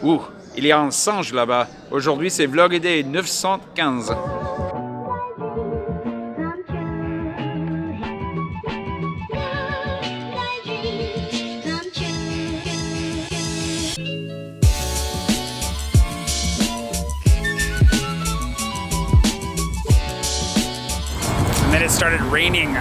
Ouh, il y a un singe là-bas. Aujourd'hui, c'est Vlog Day 915. And then it started raining.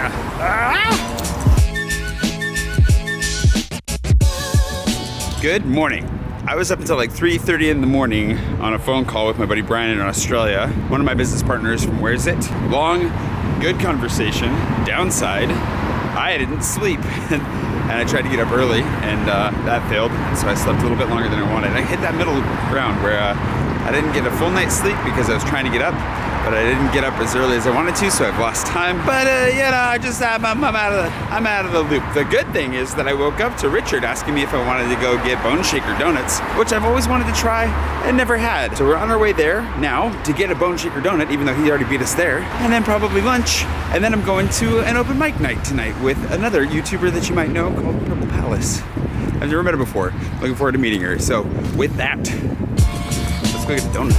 Good morning. I was up until like 3:30 in the morning on a phone call with my buddy Brian in Australia, one of my business partners from Where's It? Long, good conversation. Downside, I didn't sleep. And I tried to get up early, and that failed. So I slept a little bit longer than I wanted. I hit that middle ground where I didn't get a full night's sleep because I was trying to get up, but I didn't get up as early as I wanted to, so I've lost time. But you know, I'm out of the loop. The good thing is that I woke up to Richard asking me if I wanted to go get Bone Shaker donuts, which I've always wanted to try and never had. So we're on our way there now to get a Bone Shaker donut, even though he already beat us there, and then probably lunch, and then I'm going to an open mic night tonight with another YouTuber that you might know called Palais. I've never met her before. Looking forward to meeting her. So with that, let's go get a donut.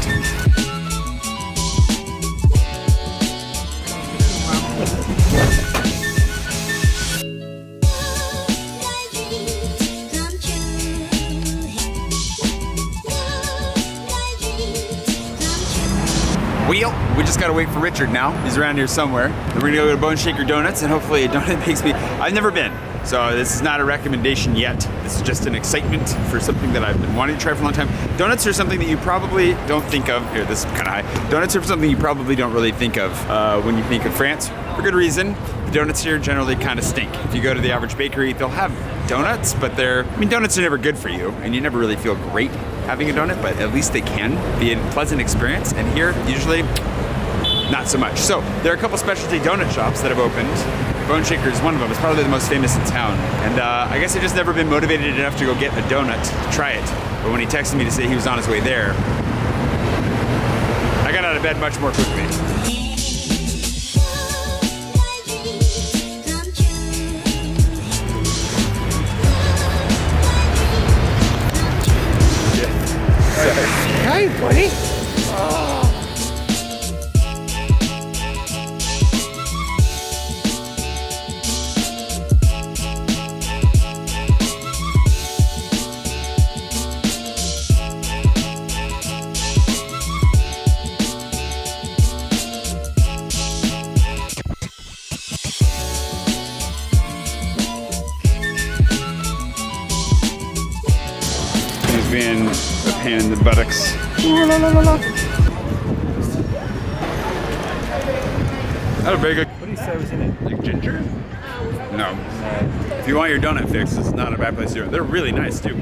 We just gotta wait for Richard now. He's around here somewhere. Then we're gonna go to Bone Shaker Donuts, and hopefully a donut makes me. I've never been, so this is not a recommendation yet. This is just an excitement for something that I've been wanting to try for a long time. Donuts are something that you probably don't think of. Here, this is kind of high. Donuts are something you probably don't really think of when you think of France, for good reason. The donuts here generally kind of stink. If you go to the average bakery, they'll have donuts, but donuts are never good for you, and you never really feel great having a donut, but at least they can be a pleasant experience. And here, usually, not so much. So there are a couple specialty donut shops that have opened. Bone Shaker is one of them. It's probably the most famous in town. And I guess I've just never been motivated enough to go get a donut to try it. But when he texted me to say he was on his way there, I got out of bed much more quickly. Hey, buddy. Oh. He's being a pain in the buttocks. That's very good. What do you say was in it? Like ginger? No. If you want your donut fix, it's not a bad place to do it. They're really nice too.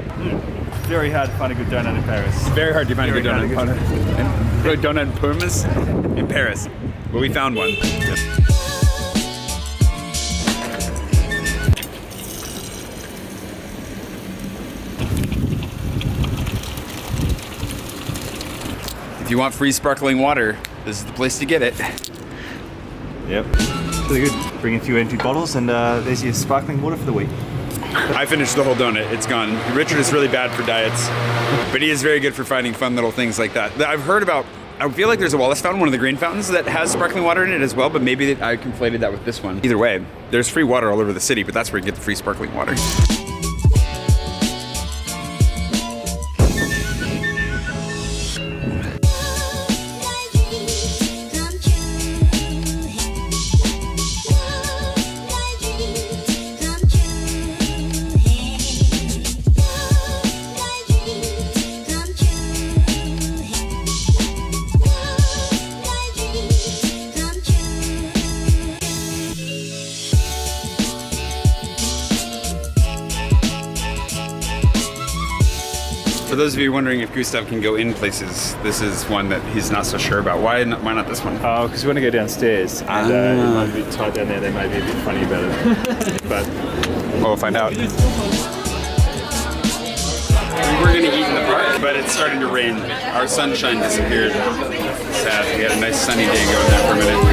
Very hard to find a good donut in Paris. Very hard to find a good donut in Pullman in Paris. But we found one. If you want free sparkling water, this is the place to get it. Yep. Really good. Bring a few empty bottles, and there's your sparkling water for the week. I finished the whole donut. It's gone. Richard is really bad for diets, but he is very good for finding fun little things like that. I've heard about. I feel like there's a Wallace fountain, one of the green fountains, that has sparkling water in it as well, but maybe I conflated that with this one. Either way, there's free water all over the city, but that's where you get the free sparkling water. For those of you wondering if Gustav can go in places, this is one that he's not so sure about. Why not this one? Oh, because we want to go downstairs, and it might be a bit tight down there. They might be a bit funny about it. But we'll find out. We were going to eat in the park, but it's starting to rain. Our sunshine disappeared. Sad. We had a nice sunny day going there for a minute.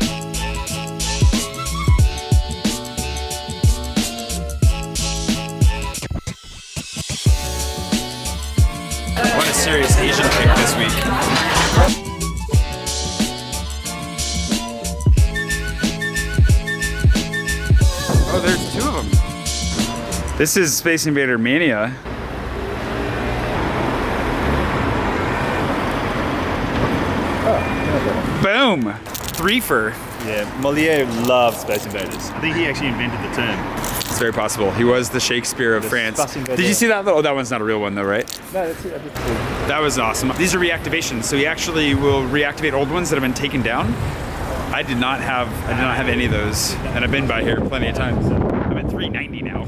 serious Asian pick this week. Oh, there's two of them. This is Space Invader Mania. Boom! Threefer. Yeah, Moliere loved Space Invaders. I think he actually invented the term. It's very possible. He was the Shakespeare of France. Did you see that? Oh, that one's not a real one though, right? No, that's it. That was awesome. These are reactivations, so he actually will reactivate old ones that have been taken down. I did not have any of those, and I've been by here plenty of times. I'm at 390 now.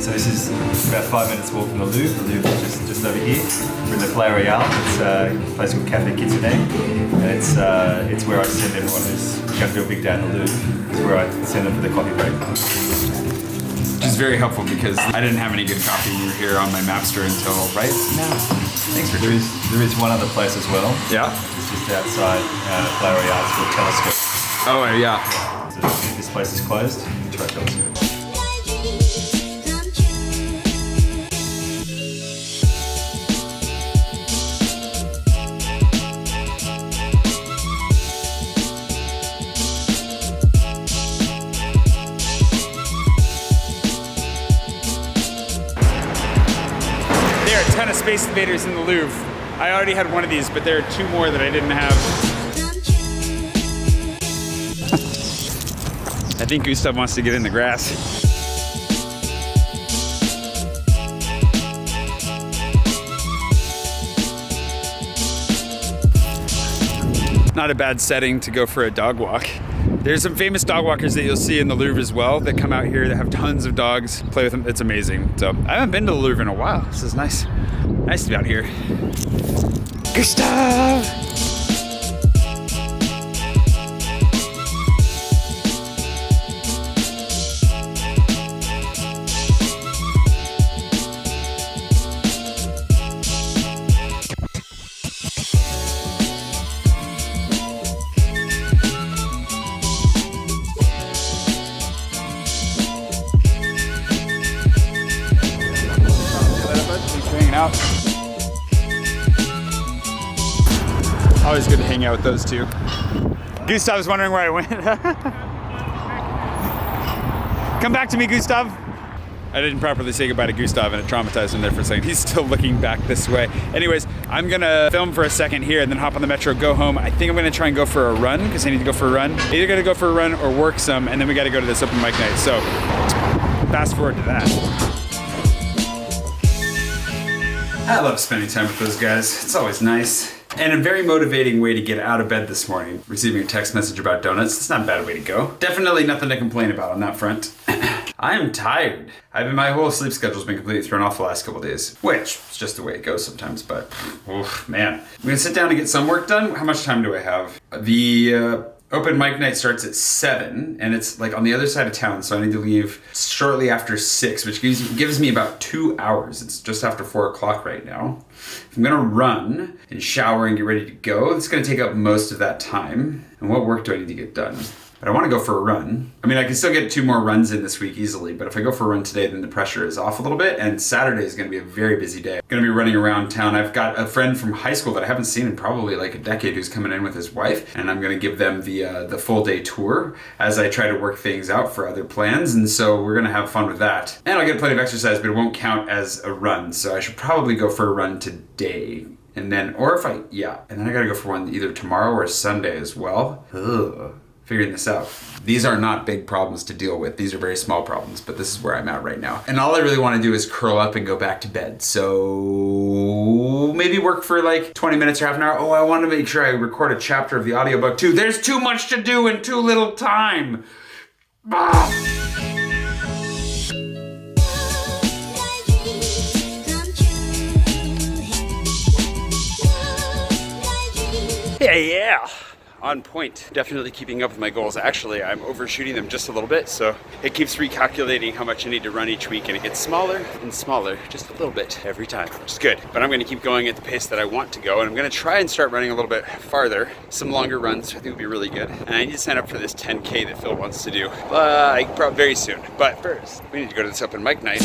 So this is about 5 minutes walk from the Louvre. The Louvre is just over here. We're in the Palais Royale. It's a place called Cafe Kitsune, and it's where I send everyone who's going to do a big day in the Louvre. It's where I send them for the coffee break. Which is very helpful because I didn't have any good coffee here on my Mapster until right now. Thanks for doing. There is one other place as well. Yeah. It's just outside Palais Royale. It's called Telescope. Oh yeah. So if this place is closed, you can try Telescope. There are a ton of Space Invaders in the Louvre. I already had one of these, but there are two more that I didn't have. I think Gustav wants to get in the grass. Not a bad setting to go for a dog walk. There's some famous dog walkers that you'll see in the Louvre as well that come out here that have tons of dogs, play with them. It's amazing. So I haven't been to the Louvre in a while. This is nice. Nice to be out here. Gustav! Thanks for hanging out. Always good to hang out with those two. Gustav was wondering where I went. Come back to me, Gustav. I didn't properly say goodbye to Gustav and it traumatized him there for a second. He's still looking back this way. Anyways, I'm gonna film for a second here and then hop on the metro, go home. I think I'm gonna try and go for a run because I need to go for a run. Either gotta go for a run or work some, and then we gotta go to this open mic night. So fast forward to that. I love spending time with those guys. It's always nice. And a very motivating way to get out of bed this morning. Receiving a text message about donuts, it's not a bad way to go. Definitely nothing to complain about on that front. I am tired. My whole sleep schedule's been completely thrown off the last couple days, which is just the way it goes sometimes, but oof, man. I'm gonna sit down and get some work done. How much time do I have? The open mic night starts at 7, and it's like on the other side of town, so I need to leave shortly after 6, which gives me about 2 hours. It's just after 4 o'clock right now. If I'm gonna run and shower and get ready to go, it's gonna take up most of that time. And what work do I need to get done? But I wanna go for a run. I mean, I can still get 2 more runs in this week easily, but if I go for a run today, then the pressure is off a little bit, and Saturday is gonna be a very busy day. I'm gonna be running around town. I've got a friend from high school that I haven't seen in probably like a decade who's coming in with his wife, and I'm gonna give them the full day tour as I try to work things out for other plans, and so we're gonna have fun with that. And I'll get plenty of exercise, but it won't count as a run, so I should probably go for a run today. And then, and then I gotta go for one either tomorrow or Sunday as well. Ugh. Figuring this out. These are not big problems to deal with. These are very small problems, but this is where I'm at right now. And all I really want to do is curl up and go back to bed. So maybe work for like 20 minutes or half an hour. Oh, I want to make sure I record a chapter of the audiobook too. There's too much to do in too little time. Ah! Yeah. on point. Definitely keeping up with my goals. Actually, I'm overshooting them just a little bit, so it keeps recalculating how much I need to run each week, and it gets smaller and smaller, just a little bit every time, which is good. But I'm gonna keep going at the pace that I want to go, and I'm gonna try and start running a little bit farther. Some longer runs I think would be really good. And I need to sign up for this 10K that Phil wants to do probably very soon. But first, we need to go to this open mic night. I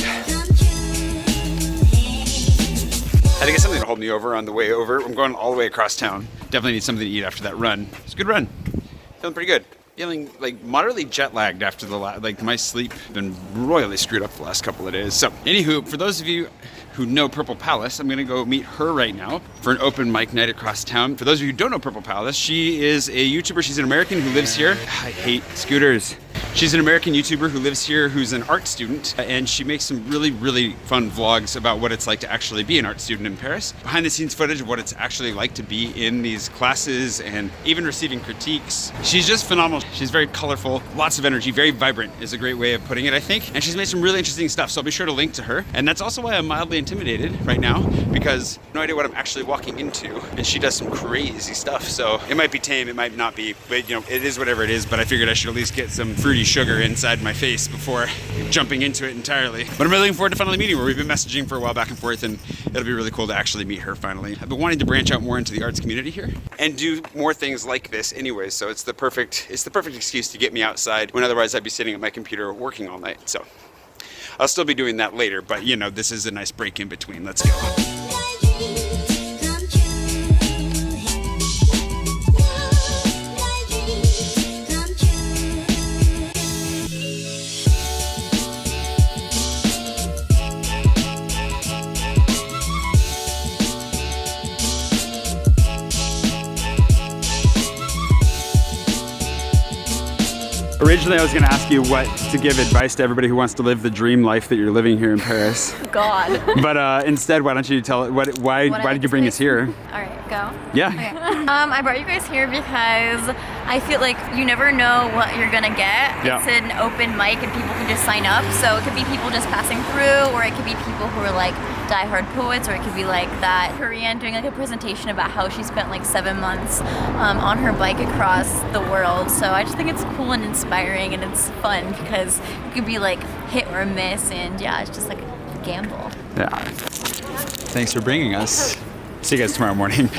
had to get something to hold me over on the way over. I'm going all the way across town. Definitely need something to eat after that run. It's a good run. Feeling pretty good. Feeling like moderately jet lagged after the like my sleep been royally screwed up the last couple of days. So anywho, for those of you who know Purple Palace, I'm gonna go meet her right now for an open mic night across town. For those of you who don't know Purple Palace, she is a YouTuber. She's an American who lives here. I hate scooters. She's an American YouTuber who lives here, who's an art student, and she makes some really, really fun vlogs about what it's like to actually be an art student in Paris. Behind the scenes footage of what it's actually like to be in these classes and even receiving critiques. She's just phenomenal. She's very colorful, lots of energy, very vibrant is a great way of putting it, I think. And she's made some really interesting stuff, so I'll be sure to link to her. And that's also why I'm mildly intimidated right now, because I have no idea what I'm actually walking into, and she does some crazy stuff. So it might be tame, it might not be, but you know, it is whatever it is, but I figured I should at least get some fruity sugar inside my face before jumping into it entirely. But I'm really looking forward to finally meeting her. We've been messaging for a while back and forth, and it'll be really cool to actually meet her finally. I've been wanting to branch out more into the arts community here and do more things like this anyway, so it's the perfect excuse to get me outside when otherwise I'd be sitting at my computer working all night. So I'll still be doing that later, but you know, this is a nice break in between. Let's go. Originally, I was going to ask you what to give advice to everybody who wants to live the dream life that you're living here in Paris. God. But instead, why don't you tell why did you bring us here? All right, go. Yeah. Okay. I brought you guys here because I feel like you never know what you're gonna get. Yeah. It's an open mic and people can just sign up. So it could be people just passing through, or it could be people who are like diehard poets, or it could be like that Korean doing like a presentation about how she spent like 7 months on her bike across the world. So I just think it's cool and inspiring, and it's fun because it could be like hit or miss, and yeah, it's just like a gamble. Yeah. Thanks for bringing us. See you guys tomorrow morning.